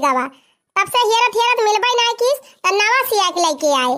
गवा। तब से हेरत मिलबई नहीं किस त नवा सिया के लेके आए।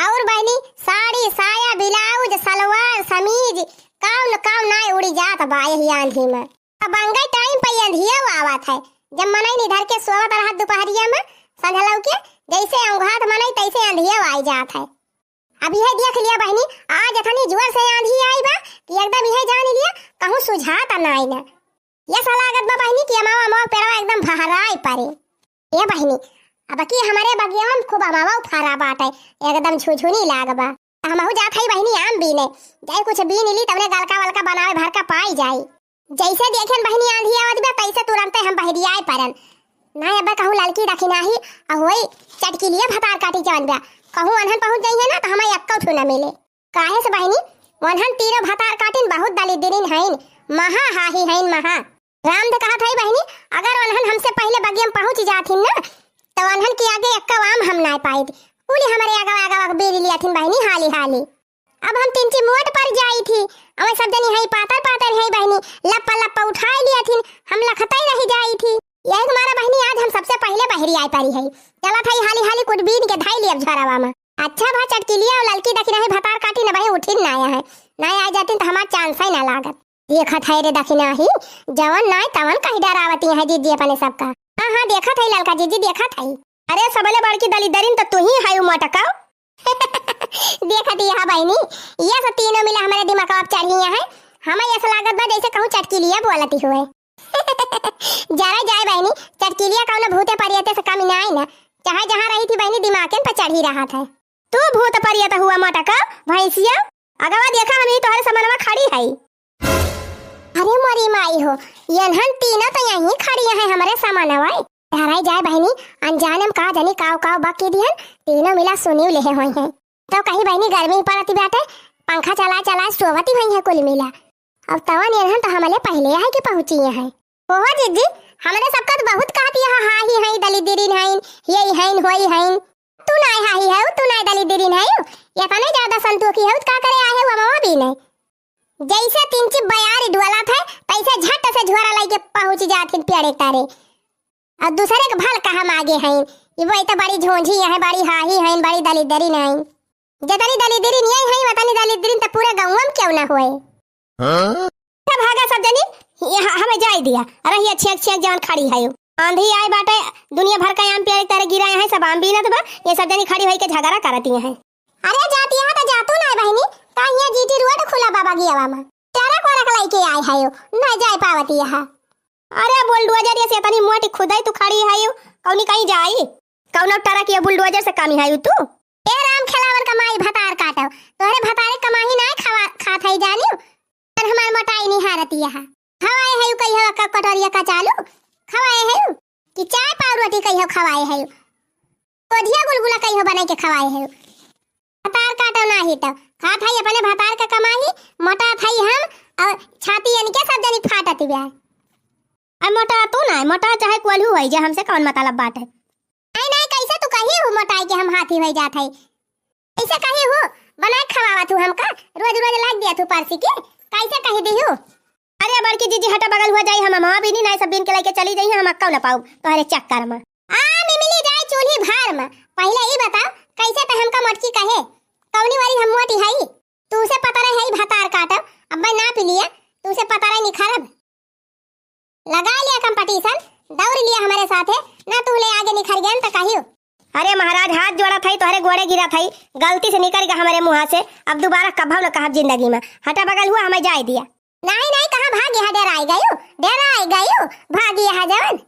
और बहनी साड़ी साया ब्लाउज सलवार समीज काम नहीं उड़ी जात बा यही आंधी में। अब अंगई टाइम पे अंधिया आवत है जब मनई निधर के सोवत रहत दोपहरिया में संझलौ के जैसे अंघात मनई तैसे अंधिया आई जात है। अब यह देख लिया बहनी आज अथनी जोर से आंधी आई बा कि एकदम यह जान लिया कहूं सुझाता नहीं ना। ये सलागत बा बहनी कि अमावा अमावा पेड़वा एकदम भहराई परे। ये बहनी अब की हमारे बगिया में खूब अमावा फरा बाटे एकदम झुझुनी लागबा। हमहु जात हई बहनी आम बीने जाई कुछ बीन ली तबने गलका वलका बनावे भर का पाई जाई। जैसे देखेन बहनी आंधी आवत बा तैसे तुरंत हम बहरियाई परन ना। अब कहूं लड़की रखी नाही होई चटकी लिए भतार काटी जवन बा कहूं अनहन पहुंच जाइए ना तो हमें अक्का ठुना मिले। काहे से बहनी वनहन तीरो भतार काटिन बहुत दली दिनिन हईन महा हाही हईन महा। राम दे कहत हई बहनी अगर वनहन हमसे पहले बगिया में पहुंच जाथिन ना तो वनहन के आगे अक्का वाम हम ना पाई पूरी हमारे आगा बेरी लियाथिन बहनी हाली हाली। अब हम तिनची मोट पर जाई थी हमें सब जनी हई पातर हई बहनी लप्पा लप्पा उठाई लियाथिन हम लखतई रही जाई थी। यही तुम्हारा बहनी आज हम सबसे पहले बहरी आई पारी है चला था हाली हाली कुछ बीन के धाई लिया झरावा में। अच्छा भा चटकी लिया और लड़की दखी नहीं भतार काटी न भाई उठिन ना आया है ना आ जाती तो हमार चांस ही ना लागत। देखा था रे दखी नहीं जवन ना तवन कहीं डरावती है जीजी अपने सबका। हां देखा था लड़का जीजी देखा था। अरे सबले बड़की दली दरिन तो तू ही है मटका। देखा थी हां बहनी ये सब तीनों मिले हमारे दिमाग अब चढ़ी है हमें ऐसा लागत बा जैसे कहूं चटकी लिया बोलती हुए। जरा जाए बहनी चटकीलिया कौन भूते परियते से कमी नहीं ना चाहे जहाँ रही थी बहनी दिमाग पर चढ़ी रहा था। तू भूत परियत हुआ मटका भैंसिया अगवा देखा हम ही तोहरे समनवा खड़ी है। अरे मोरी माई हो यनहन तीनों तो यहीं खड़ी है हमारे समनवा। धराई जाए बहनी अनजाने में का जानी काव बाकी दिहन तीनों मिला सुनी लेहे हुई हैं। तो कहीं बहनी गर्मी पड़ती बाटे पंखा चला सोवती हुई है कुल मिला। अब तवन यनहन तो हमारे पहले है कि पहुंची है। ओहो जीजी हमरे सबका तो बहुत कहती है हां ही है दली दिरिन है यही है होई है तू नहीं हाही है तू नहीं दली दिरिन है ये तो नहीं ज्यादा संतोषी है का करे आए हुआ मामा भी नहीं। जैसे तिनची बयारी ढोला था तैसे झट से झोरा लेके पहुंच जाथिन पेड़े तारे। और दूसरे के भल कहां आगे है ये वो तो बड़ी झोंझी है बड़ी हाही है बड़ी दली दिरिन है जतनी दली दिरिन यही है वतनी दली दिरिन तो पूरे गांव में क्यों ना होए। सब भागा सब जनी हमें जाई दिया। अरे ये अच्छी जान खड़ी है आंधी आए बाटे दुनिया भर का आम पेड़ तारे गिराए हैं सब आम बीनत बा ये सब जनी खड़ी होई के झगड़ा करती हैं। अरे जाती है तो जातू ना बहनी का ये जीटी रोड खुला बाबा गियावा में तेरा को रख लाई के आई है ना जाई पावती है। अरे बुलडोजर से तनी मोटी खुदाई तू खड़ी है कौनी कहीं जाई कौनो टरा के बुलडोजर से कमी है तू। ए राम खिलावन कमाई भतार काटो तोरे भतारे कमाई ना खात है जानियो हमार मटाई नहीं हारती है। खवाए है कहियो का कटोरिया का चालू खवाए है कि चाय पाव रोटी कहियो खवाए है कोधिया गुलगुला कहियो बना के खवाए है। भतार काटो नाही तो खात है अपने भतार का कमाई मोटा थई हम और छाती इनके सब जनी फाटत बे। आ मोटा तू ना मोटा चाहे कोल्हू है जे हमसे कौन मतलब बात है। नहीं कैसे तू कही हो मोटाई के हम हाथी हो जात है ऐसे कही हो बना खवावा तू हमका रोज लाग दिया तू परसी के कैसे कही दी हो। अरे बड़की जीजी हटा बगल हुआ जाई हम मां भी नहीं सब दिन के लेके चली जाई हम अक्का ना पाऊ तोहरे चक्कर में आ मिमिली जाए चूल्ही भार में। पहले ई बता कैसे त हमका मटकी कहे कौनी वाली हम मोटी हई तू से पता रहे हई भतार काट अब मैं ना पी लिया तू से पता रहे नहीं खराब लगा लिया कंपटीशन दौड़ लिया हमारे साथ है ना तू ले आगे निखर गया त कहियो। अरे महाराज हाथ जोड़ा था तोहरे गोड़े गिरा था गलती से निकल गया हमारे मुंह से अब दोबारा कभी न कहा जिंदगी में हटा बगल हुआ हमें जाए दिया। नहीं कहां भागी है डेरा आई गयो भागी है जवन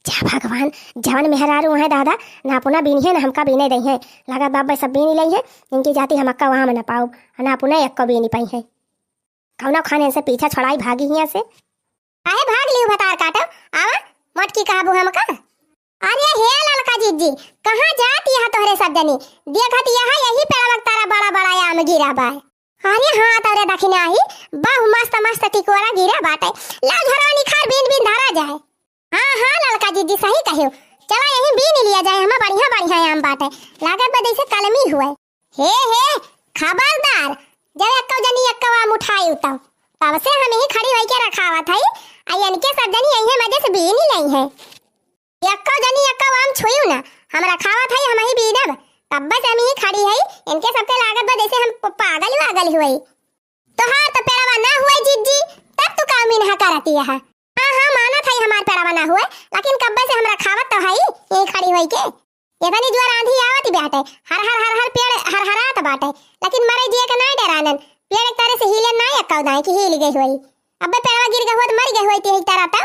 जा भगवान जवन मेहरारू है दादा ना पुना बीनी है ना हमका बीने दई है लगा बाबा सब बीनी लई है इनकी जाति हम अक्का वहां में ना पाऊ ना पुना एक बीनी पाई है कौना खाने से पीछा छड़ाई भागी हिया से आए भाग लियो भतार काटो आवा मटकी काबू हमका। अरे हे ललका जीजी कहां जाती है तोहरे सब जनी देखत यहां यही पेड़ तारा बड़ा आम गिरा बा। अरे हां तोरे दखिना ही बहु मस्त टिकोरा गिरा बाटे लाल झरवा निखार बीन धरा जाए। हां ललका जीजी सही कहियो चला यही बीन लिया जाए हम बढ़िया आम बाटे लागत बदे से कलमी हुए। हे खबरदार जब एक जनी एक आम उठाई तब से हम ही खड़ी होई के रखावा थई आई इनके सब जनी यही मजे से बीन ही नहीं है एक जनी एक हम छुइयो ना, हमरा खावत है हम ही बीनब। कब्बा से हम ही खड़ी है, इनके सबके लागत बा जैसे हम पागल हुई। तो हाँ तो पेड़वा ना हुए जीजी, तब तो काम इनहा करती है। हाँ माना था हमार पेड़वा ना हुए, लेकिन कब्बा से हमरा खावत तो है यही खड़ी होई के। इतनी जोर आंधी आवत बाटे, हर पेड़ हरहरात बाटे, लेकिन मरे जिए के नहीं डरानन। पेड़ एक तरह से हिले नहीं अक्काउदाई कि हिल गई होई। अबे पेड़वा गिर गई हो तो मर गई होई ते एक तरह तो।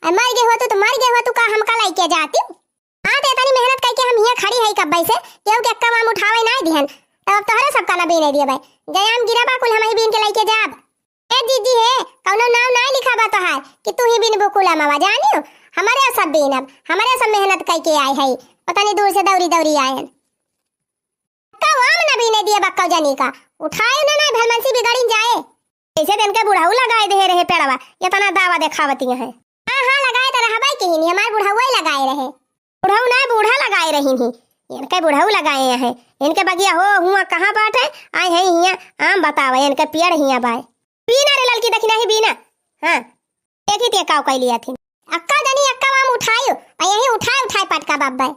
मर गई हो तो मर गई हो तो का हम का लेके जाती। हां तो इतनी मेहनत करके हम यहाँ खड़ी है कब्बे से, केहू के अक्का माम उठावे नहीं दिहन। तब तोहरे सब का ना बीने दिए भाई, गयाम गिरा बा कुल हम ही बीन के लेके जाब। ए जीजी है कौनो नाम नहीं लिखा बा तोहार कि तू ही बीन बुकुला मावा जानियो। हमारे सब बीनब, हमारे सब मेहनत करके आए है, पता नहीं दूर से दौरी आए। का वाम ना बीने दिए बक्का जानी का, उठाए ना भलमनसी बिगड़ी जाए। ऐसे दिन के बुढ़ाऊ लगाए दे रहे पेड़वा, ये तना दावा दिखावती है। हां लगाए तो रहबाई के ही हमार बुढ़ाऊ ही लगाए रहे। बुढ़ाऊ ना बूढ़ा लगाए रही ही, इनके बुढ़ाऊ लगाए हैं। इनके बगिया हो हुआ कहां बाटे आए हैं हिया आम बतावे इनके पेड़ हिया बाय। बीना रे ललकी देखी नहीं बीना। हां देखी ते काव कई लिया थी अक्का जनी अक्का वाम उठायो आ यही उठाए पटका बाबा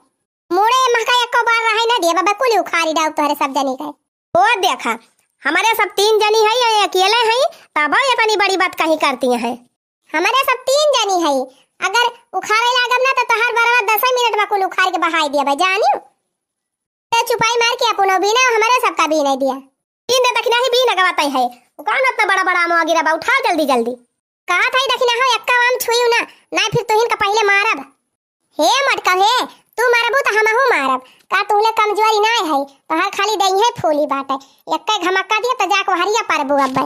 मोड़े महका एक बार रहे ना दे बाबा कुल उखाड़ी डाउ तोहरे सब जनी के। ओ देखा हमारे सब 3 जनी है या अकेले है, तब ये इतनी बड़ी बात कहीं करती है। हमारे सब 3 जनी है, अगर उखाड़े लागब ना तो तोहर बरवा 10 मिनट में कुल उखाड़ के बहाई दिया भाई जानियो। ते चुपाई मार के अपनो भी ना हमारे सब का भी नहीं दिया। तीन दे तक नहीं भी लगाता है, कौन इतना बड़ा आम गिरा बा उठा जल्दी कहा था दखिना हो एक्का आम छुइयो ना नहीं फिर तोहिन का पहले मारब। हे मटका हे तू मारबू तो हमहू मारब, का तोहले कमजोरी नहीं है तोहर खाली दई है फूली बाटे एक्का घमक्का दिया तो जाको हरिया पारबू अब।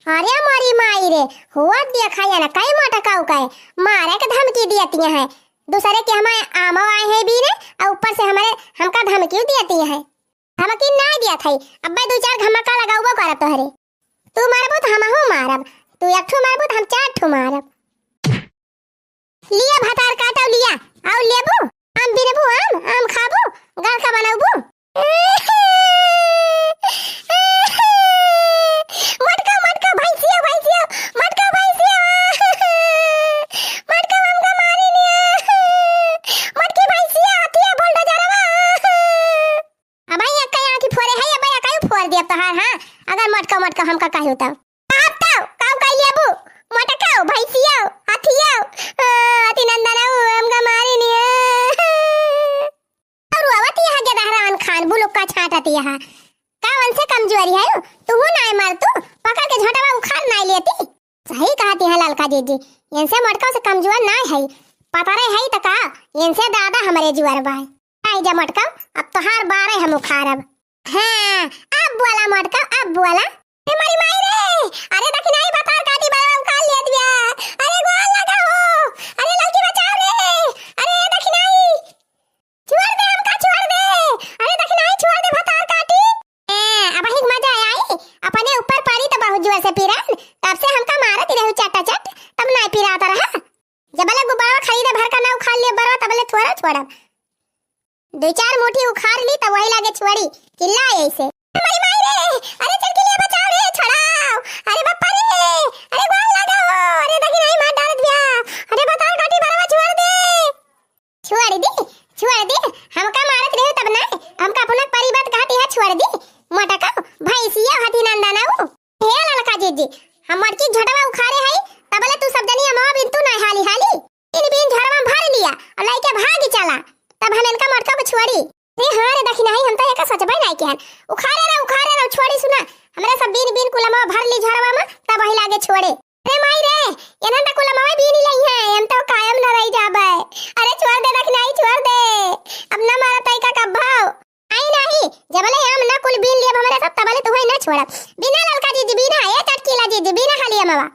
अरे मारी माई रे हुआ देखा या ना कई मटका उकाए मारे के धमकी दियती है। दूसरे के हमारे आमो आए हैं भी ने और ऊपर से हमारे हमका धमकी दियती है। धमकी नहीं दिया था अब 2-4 घमक्का लगाऊबो करब तोहरे। तू मारबू तो हमहू मारब, तू एक ठो मारबू तो हम 4 ठो मारब। लिया भतार काटो लिया आउ लेबू आम बिरबू आम खाबू गाल का बनाबू। मटका भैंसिया मटका हमका मारी निया मटकी भैंसिया हथिया बुलडोजरवा। अब भाई एक कया की फोरे है अब कायू फोर दिया तोहार। हां अगर मटका हमका कहू तब काम कर लेबू मटका भैंसिया हथिया अति नंदना हमका मारी निया। और आवती है के दहरान खान बुलुक्का छाटती है कावन से कमजोरी है तू नहीं मार तू पकड़ के झटवा उखाड़ नहीं लेती। सही कहती है ललका जीजी, इनसे मटका से कमजोर नहीं है पता रहे है तो का इनसे दादा हमारे जुआर बाय आई जा मटका अब तोहार बारे हम उखाड़ब। हां अब बोला मटका अब बोला ए मारी माई रे अरे देखी नहीं बता काटी बाबा उखाड़ ले दिया। अरे गोल लगा हो अरे लड़की बचाओ रे अरे देखी नहीं छोड़ दे हमका छोड़ दे अरे देखी नहीं छोड़ दे भतार काटी। अब ही मजा आई अपने ऊपर पड़ी तो बहुत जोर से पिरान तब से हमका मारत रहू चट तब नहीं पिराता रहा। जबले गुब्बारा खरीदे भर का ना उखाड़ ले बरवा तबले थोड़ा छोड़ा 2-4 मुट्ठी उखाड़ ली तब वही लागे छोड़ी चिल्लाए ऐसे मारी माई रे अरे चल के लिए बचाओ रे छड़ाओ अरे बापा रे अरे गोल लगाओ अरे देखी नहीं मार डाल दिया अरे बताओ काटी बरवा छोड़ दे हमका मारत रहे तब ना हमका अपना परिवार काटी है छोड़ दी मटका भैंसिया हाथी नंदना हे ललका जीजी हम मटकी झटवा उखाड़े है तबले तू सब जनी अम्मा बिन तू नहीं हाली इन बिन झड़वा भर लिया और लेके भाग चला तब हम इनका मटका को छोड़ी। रे हां रे देखी नहीं हम तो एक सचबाई नहीं के उखाड़े रे छोड़ी सुना हमरा सब बिन कुलमा भर ली झड़वा में तब वही लागे छोड़े। रे माई रे एनन त कुलमा बिन लई है हम तो कायम न रही जाबे। अरे छोड़ दे देखी नहीं छोड़ दे अब ना मारा तई का भाव आई नहीं जबले हम ना कुल बिन लिए हमरा सब तबले तो होई ना छोड़ा बिना ललका जी बिना ए चटकीला जी बिना खाली मावा।